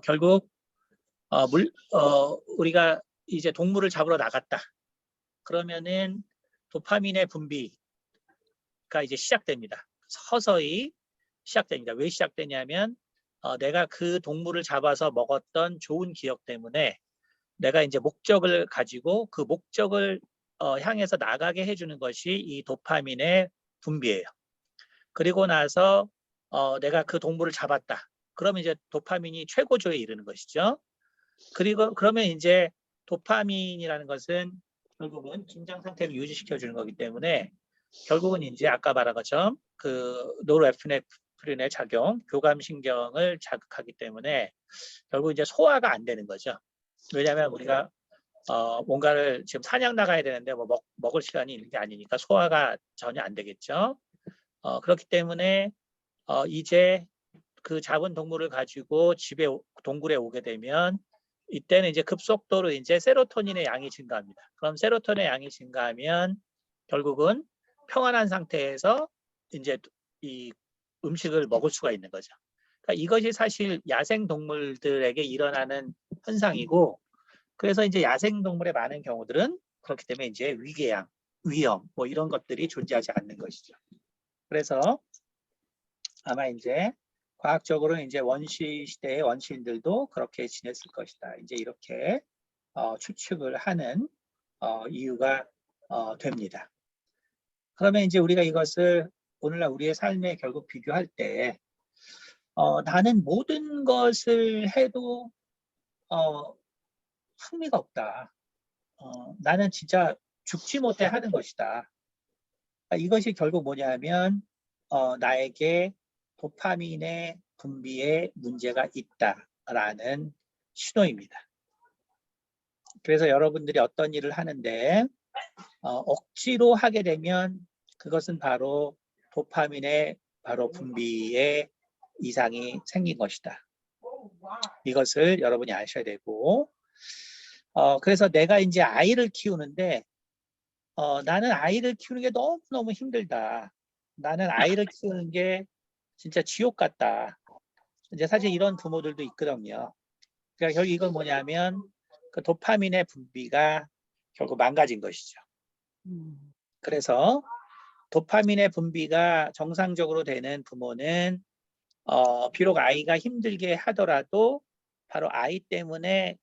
결국 우리가 이제 동물을 잡으러 나갔다. 그러면은 도파민의 분비가 이제 시작됩니다. 서서히 시작됩니다. 왜 시작되냐면 내가 그 동물을 잡아서 먹었던 좋은 기억 때문에 내가 이제 목적을 가지고 그 목적을 향해서 나가게 해주는 것이 이 도파민의 분비예요. 그리고 나서 내가 그 동물을 잡았다. 그러면 이제 도파민이 최고조에 이르는 것이죠. 그리고 그러면 이제 도파민이라는 것은 결국은 긴장 상태를 유지시켜 주는 거기 때문에 결국은 이제 아까 말한 것처럼 그 노르에피네프린의 작용, 교감 신경을 자극하기 때문에 결국 이제 소화가 안 되는 거죠. 왜냐하면 우리가 뭔가를 지금 사냥 나가야 되는데 뭐 먹을 시간이 있는 게 아니니까 소화가 전혀 안 되겠죠. 그렇기 때문에 이제 그 잡은 동물을 가지고 집에 동굴에 오게 되면 이때는 이제 급속도로 이제 세로토닌의 양이 증가합니다. 그럼 세로토닌의 양이 증가하면 결국은 평안한 상태에서 이제 이 음식을 먹을 수가 있는 거죠. 그러니까 이것이 사실 야생 동물들에게 일어나는 현상이고, 그래서 이제 야생 동물의 많은 경우들은 그렇기 때문에 이제 위궤양, 위험 뭐 이런 것들이 존재하지 않는 것이죠. 그래서 아마 이제 과학적으로 이제 원시 시대의 원시인들도 그렇게 지냈을 것이다. 이제 이렇게 추측을 하는 이유가 됩니다. 그러면 이제 우리가 이것을 오늘날 우리의 삶에 결국 비교할 때 나는 모든 것을 해도 흥미가 없다. 나는 진짜 죽지 못해 하는 것이다. 이것이 결국 뭐냐면 나에게 도파민의 분비에 문제가 있다라는 신호입니다. 그래서 여러분들이 어떤 일을 하는데 억지로 하게 되면 그것은 바로 도파민의 바로 분비에 이상이 생긴 것이다. 이것을 여러분이 아셔야 되고 그래서 내가 이제 아이를 키우는데 나는 아이를 키우는 게 너무너무 힘들다. 나는 아이를 키우는 게 진짜 지옥 같다. 이제 사실 이런 부모들도 있거든요. 그러니까 결국 이건 뭐냐면 그 도파민의 분비가 결국 망가진 것이죠. 그래서 도파민의 분비가 정상적으로 되는 부모는 비록 아이가 힘들게 하더라도 바로 아이 때문에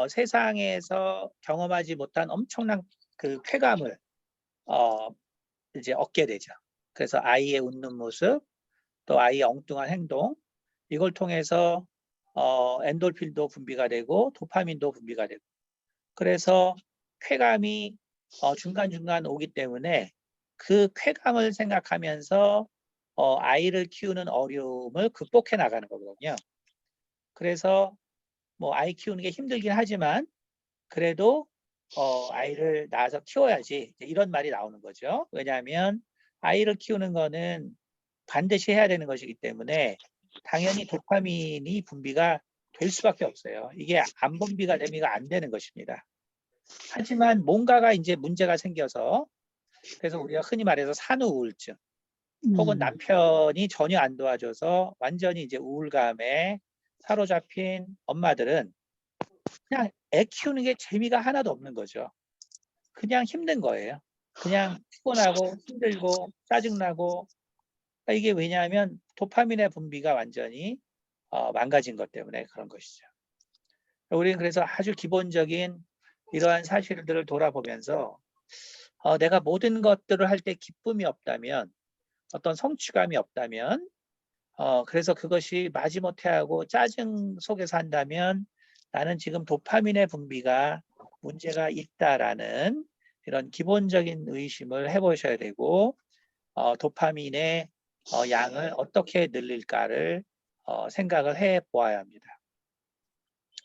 세상에서 경험하지 못한 엄청난 그 쾌감을 이제 얻게 되죠. 그래서 아이의 웃는 모습, 또 아이의 엉뚱한 행동, 이걸 통해서 엔돌핀도 분비가 되고 도파민도 분비가 되고, 그래서 쾌감이 중간중간 오기 때문에 그 쾌감을 생각하면서 아이를 키우는 어려움을 극복해 나가는 거거든요. 그래서 뭐 아이 키우는 게 힘들긴 하지만 그래도 아이를 낳아서 키워야지, 이런 말이 나오는 거죠. 왜냐하면 아이를 키우는 거는 반드시 해야 되는 것이기 때문에 당연히 도파민이 분비가 될 수밖에 없어요. 이게 안 분비가 되면 안 되는 것입니다. 하지만 뭔가가 이제 문제가 생겨서, 그래서 우리가 흔히 말해서 산후 우울증, 혹은 남편이 전혀 안 도와줘서 완전히 이제 우울감에 사로잡힌 엄마들은 그냥 애 키우는 게 재미가 하나도 없는 거죠. 그냥 힘든 거예요. 그냥 피곤하고 힘들고 짜증나고. 그러니까 이게 왜냐하면 도파민의 분비가 완전히 망가진 것 때문에 그런 것이죠. 우리는 그래서 아주 기본적인 이러한 사실들을 돌아보면서 내가 모든 것들을 할 때 기쁨이 없다면, 어떤 성취감이 없다면, 그래서 그것이 마지못해 하고 짜증 속에서 한다면 나는 지금 도파민의 분비가 문제가 있다라는 이런 기본적인 의심을 해보셔야 되고 도파민의 양을 어떻게 늘릴까를 생각을 해 보아야 합니다.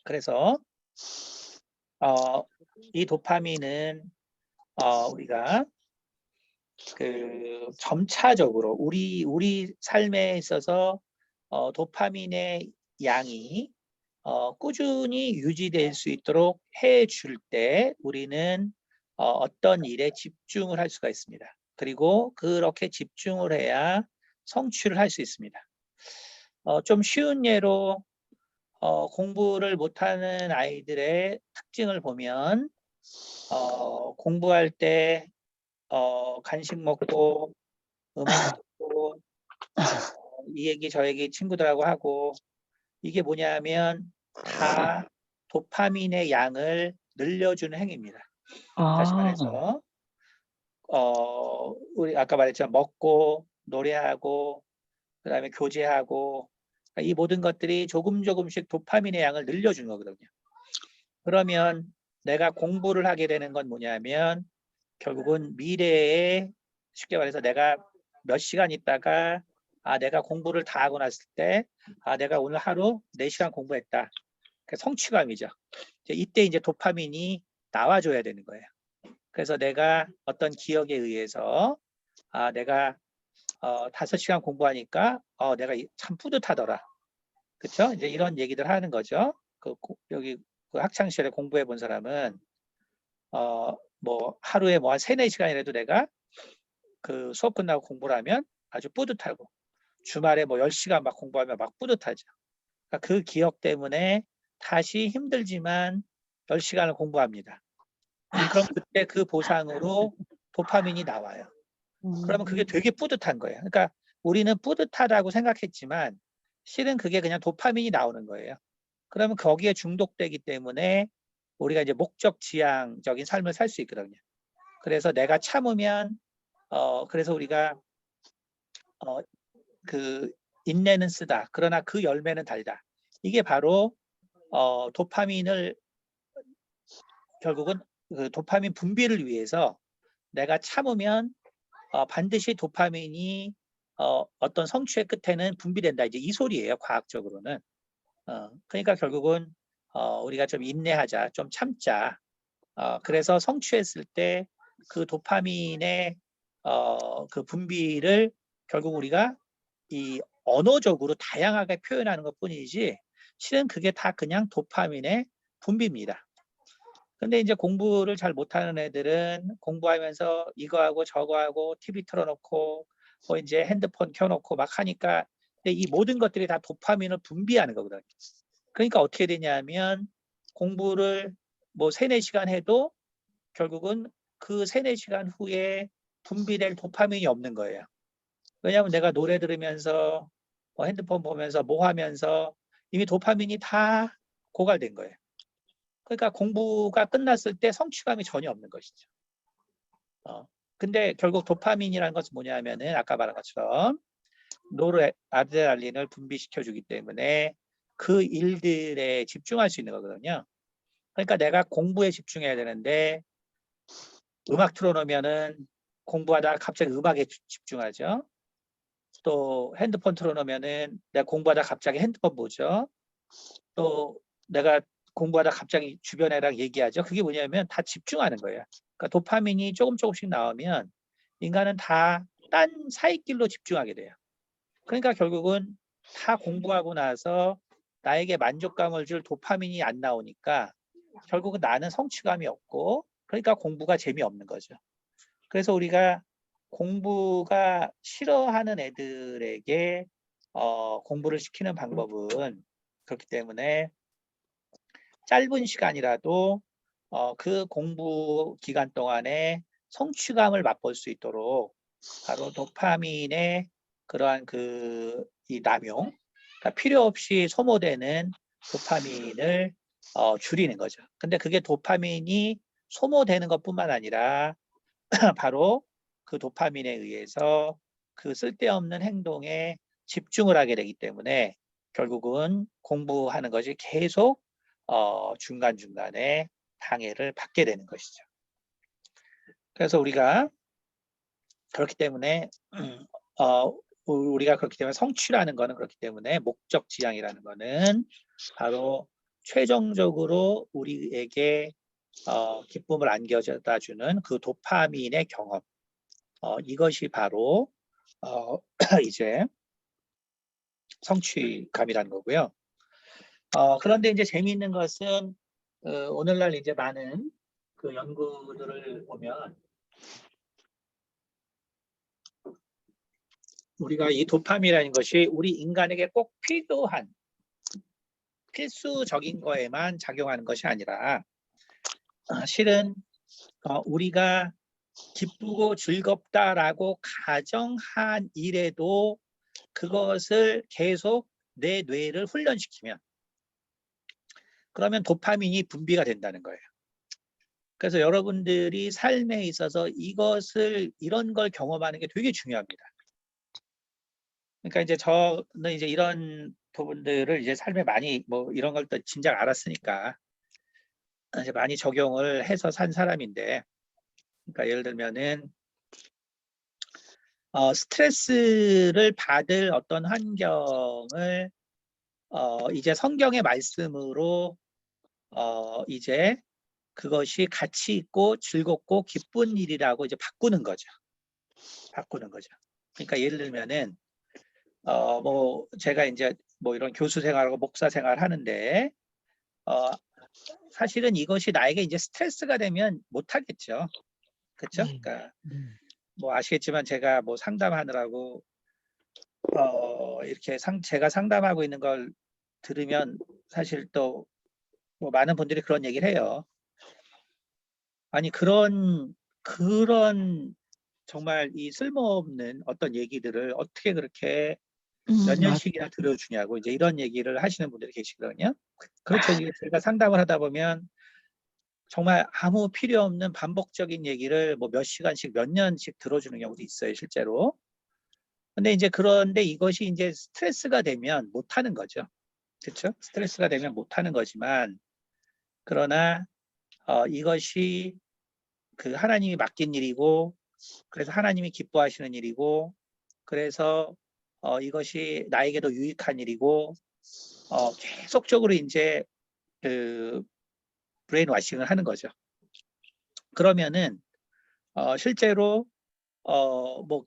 그래서 이 도파민은 우리가 그 점차적으로 우리 삶에 있어서 도파민의 양이 꾸준히 유지될 수 있도록 해줄 때 우리는 어떤 일에 집중을 할 수가 있습니다. 그리고 그렇게 집중을 해야 성취를 할 수 있습니다. 좀 쉬운 예로 공부를 못하는 아이들의 특징을 보면 공부할 때 간식 먹고 음악 듣고 이 얘기 저 얘기 친구들하고 하고, 이게 뭐냐면 다 도파민의 양을 늘려주는 행위입니다. 다시 말해서 우리 아까 말했지만 먹고 노래하고 그다음에 교제하고, 이 모든 것들이 조금씩 도파민의 양을 늘려주는 거거든요. 그러면 내가 공부를 하게 되는 건 뭐냐면 결국은 미래에, 쉽게 말해서 내가 몇 시간 있다가 내가 공부를 다 하고 났을 때 내가 오늘 하루 4시간 공부했다. 그 성취감이죠. 이때 이제 도파민이 나와줘야 되는 거예요. 그래서 내가 어떤 기억에 의해서 내가 5시간 공부하니까 내가 참 뿌듯하더라. 그렇죠? 이제 이런 얘기들 하는 거죠. 여기 그 학창 시절에 공부해 본 사람은 뭐 하루에 뭐 한 3-4시간이라도 내가 그 수업 끝나고 공부를 하면 아주 뿌듯하고, 주말에 뭐 10시간 막 공부하면 막 뿌듯하죠. 그러니까 그 기억 때문에 다시 힘들지만 10시간을 공부합니다. 그럼 그때 그 보상으로 도파민이 나와요. 그러면 그게 되게 뿌듯한 거예요. 그러니까 우리는 뿌듯하다고 생각했지만 실은 그게 그냥 도파민이 나오는 거예요. 그러면 거기에 중독되기 때문에 우리가 이제 목적 지향적인 삶을 살 수 있거든요. 그래서 내가 참으면 그래서 우리가 그 인내는 쓰다. 그러나 그 열매는 달다. 이게 바로 도파민을 결국은 그 도파민 분비를 위해서 내가 참으면 반드시 도파민이 어떤 성취의 끝에는 분비된다. 이제 이 소리예요. 과학적으로는. 그러니까 결국은 우리가 좀 인내하자, 좀 참자. 그래서 성취했을 때 그 도파민의 그 분비를 결국 우리가 이 언어적으로 다양하게 표현하는 것뿐이지 실은 그게 다 그냥 도파민의 분비입니다. 근데 이제 공부를 잘 못하는 애들은 공부하면서 이거하고 저거하고 TV 틀어놓고 뭐 이제 핸드폰 켜놓고 막 하니까 근데 이 모든 것들이 다 도파민을 분비하는 거거든요. 그러니까 어떻게 되냐면 공부를 뭐 3-4시간 해도 결국은 그 3-4시간 후에 분비될 도파민이 없는 거예요. 왜냐하면 내가 노래 들으면서 뭐 핸드폰 보면서 뭐 하면서 이미 도파민이 다 고갈된 거예요. 그러니까 공부가 끝났을 때 성취감이 전혀 없는 것이죠. 근데 결국 도파민이라는 것은 뭐냐면은 아까 말한 것처럼 노르아드레날린을 분비시켜주기 때문에 그 일들에 집중할 수 있는 거거든요. 그러니까 내가 공부에 집중해야 되는데 음악 틀어놓으면은 공부하다가 갑자기 음악에 집중하죠. 또 핸드폰 틀어놓으면은 내가 공부하다가 갑자기 핸드폰 보죠. 또 내가 공부하다 갑자기 주변 애랑 얘기하죠. 그게 뭐냐면 다 집중하는 거예요. 그러니까 도파민이 조금씩 나오면 인간은 다 딴 사이길로 집중하게 돼요. 그러니까 결국은 다 공부하고 나서 나에게 만족감을 줄 도파민이 안 나오니까 결국은 나는 성취감이 없고 그러니까 공부가 재미없는 거죠. 그래서 우리가 공부가 싫어하는 애들에게 공부를 시키는 방법은 그렇기 때문에 짧은 시간이라도 그 공부 기간 동안에 성취감을 맛볼 수 있도록 바로 도파민의 그러한 이 남용, 그러니까 필요 없이 소모되는 도파민을 줄이는 거죠. 근데 그게 도파민이 소모되는 것뿐만 아니라 바로 그 도파민에 의해서 그 쓸데없는 행동에 집중을 하게 되기 때문에 결국은 공부하는 것이 계속 중간중간에 방해를 받게 되는 것이죠. 그래서 우리가 그렇기 때문에 우리가 그렇기 때문에 성취라는 것은 그렇기 때문에 목적 지향이라는 것은 바로 최종적으로 우리에게 기쁨을 안겨다 주는 그 도파민의 경험. 이것이 바로 이제 성취감이라는 거고요. 그런데 이제 재미있는 것은 오늘날 이제 많은 그 연구들을 보면 우리가 이 도파민이라는 것이 우리 인간에게 꼭 필요한 필수적인 거에만 작용하는 것이 아니라 실은 우리가 기쁘고 즐겁다라고 가정한 일에도 그것을 계속 내 뇌를 훈련시키면 그러면 도파민이 분비가 된다는 거예요. 그래서 여러분들이 삶에 있어서 이런 걸 경험하는 게 되게 중요합니다. 그러니까 이제 저는 이제 이런 부분들을 이제 삶에 많이 뭐 이런 걸 또 진작 알았으니까 이제 많이 적용을 해서 산 사람인데, 그러니까 예를 들면은 스트레스를 받을 어떤 환경을 이제 성경의 말씀으로 이제 그것이 가치 있고 즐겁고 기쁜 일이라고 이제 바꾸는 거죠. 그러니까 예를 들면은 뭐 제가 이제 뭐 이런 교수 생활하고 목사 생활 하는데 사실은 이것이 나에게 이제 스트레스가 되면 못 하겠죠. 그렇죠? 그러니까 뭐 아시겠지만 제가 뭐 상담하느라고 이렇게 제가 상담하고 있는 걸 들으면 사실 또 뭐 많은 분들이 그런 얘기를 해요. 아니 그런 정말 이 쓸모없는 어떤 얘기들을 어떻게 그렇게 몇 맞, 년씩이나 들어주냐고 이제 이런 얘기를 하시는 분들이 계시거든요. 그렇죠. 이제 제가 상담을 하다 보면 정말 아무 필요 없는 반복적인 얘기를 뭐 몇 시간씩 몇 년씩 들어주는 경우도 있어요, 실제로. 근데 이제 그런데 이것이 이제 스트레스가 되면 못 하는 거죠. 그렇죠? 스트레스가 되면 못 하는 거지만 그러나 이것이 그 하나님이 맡긴 일이고 그래서 하나님이 기뻐하시는 일이고 그래서 이것이 나에게도 유익한 일이고 계속적으로 이제 그 브레인 와싱을 하는 거죠. 그러면은 실제로 뭐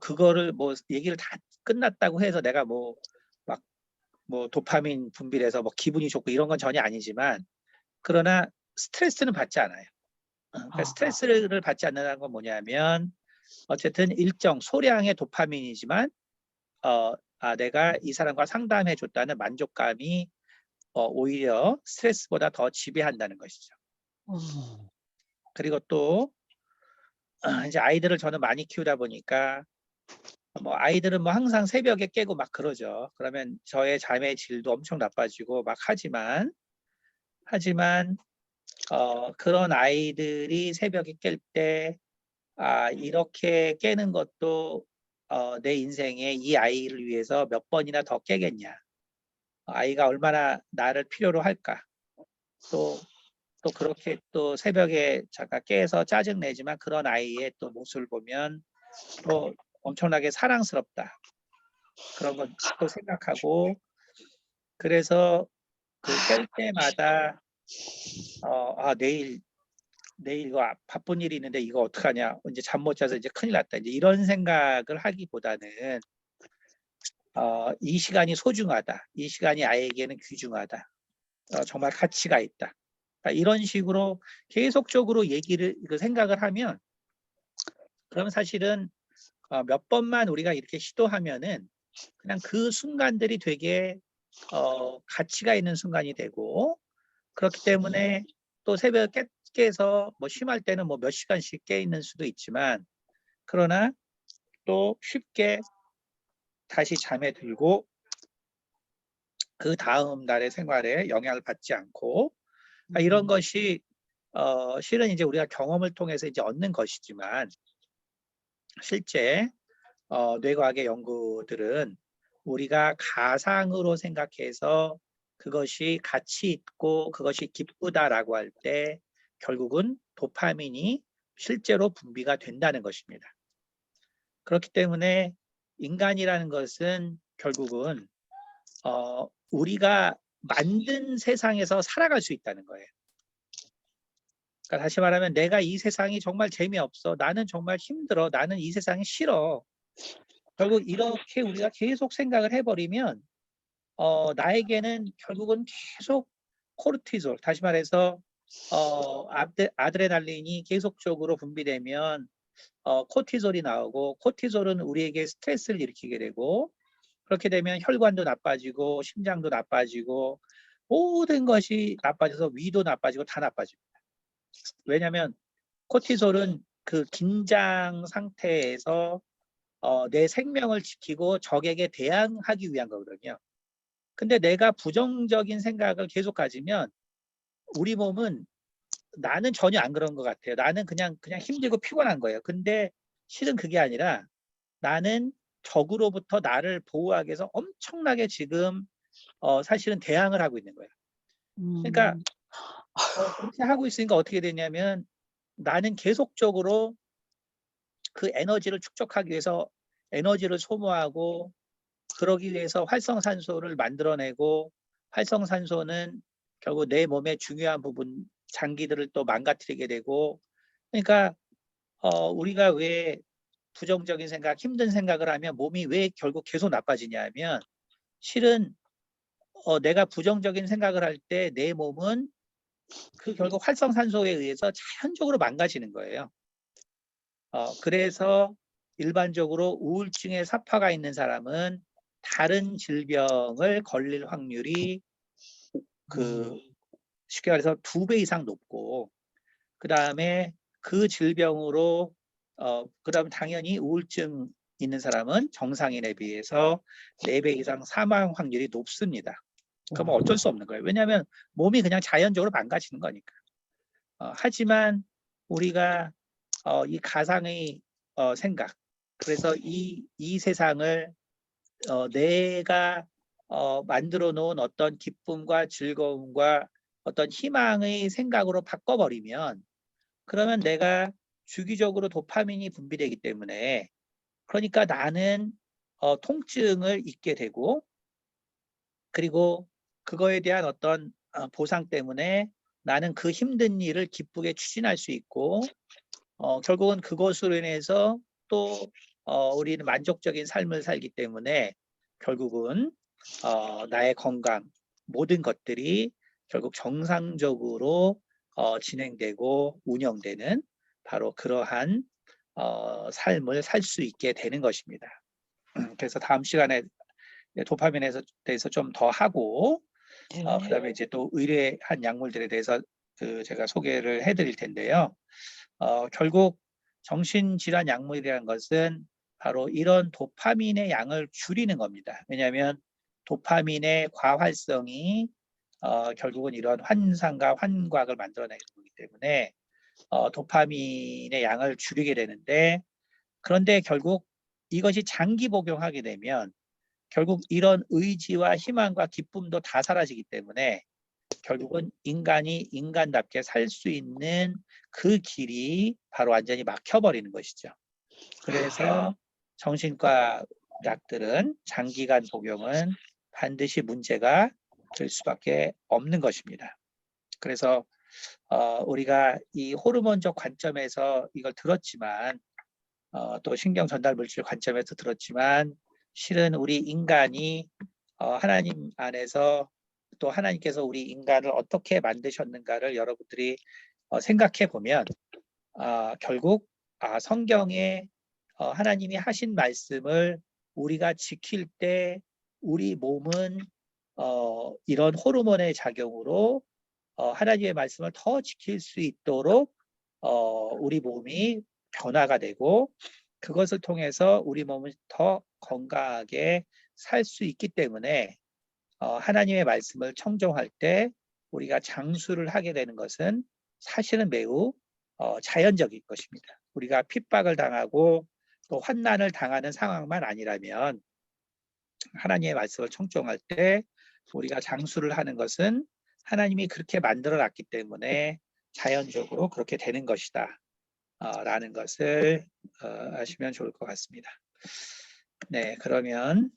그거를 뭐 얘기를 다 끝났다고 해서 내가 뭐 막 뭐 도파민 분비해서 뭐 기분이 좋고 이런 건 전혀 아니지만 그러나 스트레스는 받지 않아요. 그러니까 스트레스를 받지 않는다는 건 뭐냐면 어쨌든 일정 소량의 도파민이지만 내가 이 사람과 상담해 줬다는 만족감이 오히려 스트레스보다 더 지배한다는 것이죠. 그리고 또 이제 아이들을 저는 많이 키우다 보니까 뭐 아이들은 뭐 항상 새벽에 깨고 막 그러죠. 그러면 저의 잠의 질도 엄청 나빠지고 막 하지만 그런 아이들이 새벽에 깰 때 이렇게 깨는 것도 내 인생에 이 아이를 위해서 몇 번이나 더 깨겠냐. 아이가 얼마나 나를 필요로 할까. 또 그렇게 또 새벽에 잠깐 깨서 짜증내지만 그런 아이의 또 모습을 보면 또 엄청나게 사랑스럽다. 그런 건 또 생각하고 그래서 그 깰 때마다 내일 이거 바쁜 일이 있는데 이거 어떡하냐. 이제 잠 못 자서 이제 큰일 났다. 이제 이런 생각을 하기보다는 이 시간이 소중하다. 이 시간이 아이에게는 귀중하다. 정말 가치가 있다. 그러니까 이런 식으로 계속적으로 생각을 하면 그러면 사실은 몇 번만 우리가 이렇게 시도하면은 그냥 그 순간들이 되게 가치가 있는 순간이 되고 그렇기 때문에 또 새벽에 깨서 뭐 심할 때는 뭐 몇 시간씩 깨 있는 수도 있지만 그러나 또 쉽게 다시 잠에 들고 그 다음 날의 생활에 영향을 받지 않고 이런 것이 실은 이제 우리가 경험을 통해서 이제 얻는 것이지만 실제 뇌과학의 연구들은 우리가 가상으로 생각해서 그것이 가치 있고 그것이 기쁘다라고 할 때 결국은 도파민이 실제로 분비가 된다는 것입니다. 그렇기 때문에 인간이라는 것은 결국은 우리가 만든 세상에서 살아갈 수 있다는 거예요. 그러니까 다시 말하면 내가 이 세상이 정말 재미없어. 나는 정말 힘들어. 나는 이 세상이 싫어. 결국 이렇게 우리가 계속 생각을 해버리면 나에게는 결국은 계속 코르티솔, 다시 말해서 아드레날린이 계속적으로 분비되면 코티솔이 나오고 코티솔은 우리에게 스트레스를 일으키게 되고 그렇게 되면 혈관도 나빠지고 심장도 나빠지고 모든 것이 나빠져서 위도 나빠지고 다 나빠집니다. 왜냐하면 코티솔은 그 긴장 상태에서 내 생명을 지키고 적에게 대항하기 위한 거거든요. 근데 내가 부정적인 생각을 계속 가지면 우리 몸은 나는 전혀 안 그런 것 같아요. 나는 그냥 힘들고 피곤한 거예요. 근데 실은 그게 아니라 나는 적으로부터 나를 보호하기 위해서 엄청나게 지금 사실은 대항을 하고 있는 거예요. 그러니까 그렇게 하고 있으니까 어떻게 되냐면 나는 계속적으로 그 에너지를 축적하기 위해서 에너지를 소모하고 그러기 위해서 활성산소를 만들어내고 활성산소는 결국 내 몸의 중요한 부분 장기들을 또 망가뜨리게 되고 그러니까 우리가 왜 부정적인 생각, 힘든 생각을 하면 몸이 왜 결국 계속 나빠지냐 하면 실은 내가 부정적인 생각을 할 때 내 몸은 그 결국 활성산소에 의해서 자연적으로 망가지는 거예요. 그래서 일반적으로 우울증의 사파가 있는 사람은 다른 질병을 걸릴 확률이 쉽게 말해서 2배 이상 높고 그 다음에 그 질병으로 그다음 당연히 우울증 있는 사람은 정상인에 비해서 4배 이상 사망 확률이 높습니다. 그러면 어쩔 수 없는 거예요. 왜냐하면 몸이 그냥 자연적으로 망가지는 거니까. 하지만 우리가 이 가상의 생각, 그래서 이 세상을 내가 만들어 놓은 어떤 기쁨과 즐거움과 어떤 희망의 생각으로 바꿔버리면, 그러면 내가 주기적으로 도파민이 분비되기 때문에, 그러니까 나는 통증을 잊게 되고, 그리고 그거에 대한 어떤 보상 때문에 나는 그 힘든 일을 기쁘게 추진할 수 있고, 결국은 그것으로 인해서 또 우리는 만족적인 삶을 살기 때문에 결국은 나의 건강, 모든 것들이 결국 정상적으로 진행되고 운영되는 바로 그러한 삶을 살 수 있게 되는 것입니다. 그래서 다음 시간에 도파민에 대해서 좀 더 하고, 그다음에 이제 또 의뢰한 약물들에 대해서 제가 소개를 해드릴 텐데요. 결국 정신질환 약물이라는 것은 바로 이런 도파민의 양을 줄이는 겁니다. 왜냐하면 도파민의 과활성이 결국은 이런 환상과 환각을 만들어내는 거기 때문에 도파민의 양을 줄이게 되는데, 그런데 결국 이것이 장기 복용하게 되면 결국 이런 의지와 희망과 기쁨도 다 사라지기 때문에 결국은 인간이 인간답게 살 수 있는 그 길이 바로 완전히 막혀버리는 것이죠. 그래서 정신과 약들은 장기간 복용은 반드시 문제가 될 수밖에 없는 것입니다. 그래서 우리가 이 호르몬적 관점에서 이걸 들었지만, 또 신경 전달 물질 관점에서 들었지만, 실은 우리 인간이 하나님 안에서 또 하나님께서 우리 인간을 어떻게 만드셨는가를 여러분들이 생각해 보면 결국 성경에 하나님이 하신 말씀을 우리가 지킬 때 우리 몸은 이런 호르몬의 작용으로 하나님의 말씀을 더 지킬 수 있도록 우리 몸이 변화가 되고, 그것을 통해서 우리 몸을 더 건강하게 살 수 있기 때문에 하나님의 말씀을 청종할 때 우리가 장수를 하게 되는 것은 사실은 매우 자연적인 것입니다. 우리가 핍박을 당하고 또 환난을 당하는 상황만 아니라면 하나님의 말씀을 청종할 때 우리가 장수를 하는 것은 하나님이 그렇게 만들어 놨기 때문에 자연적으로 그렇게 되는 것이다 라는 것을 아시면 좋을 것 같습니다. 네, 그러면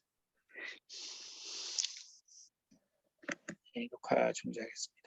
녹화 중지하겠습니다.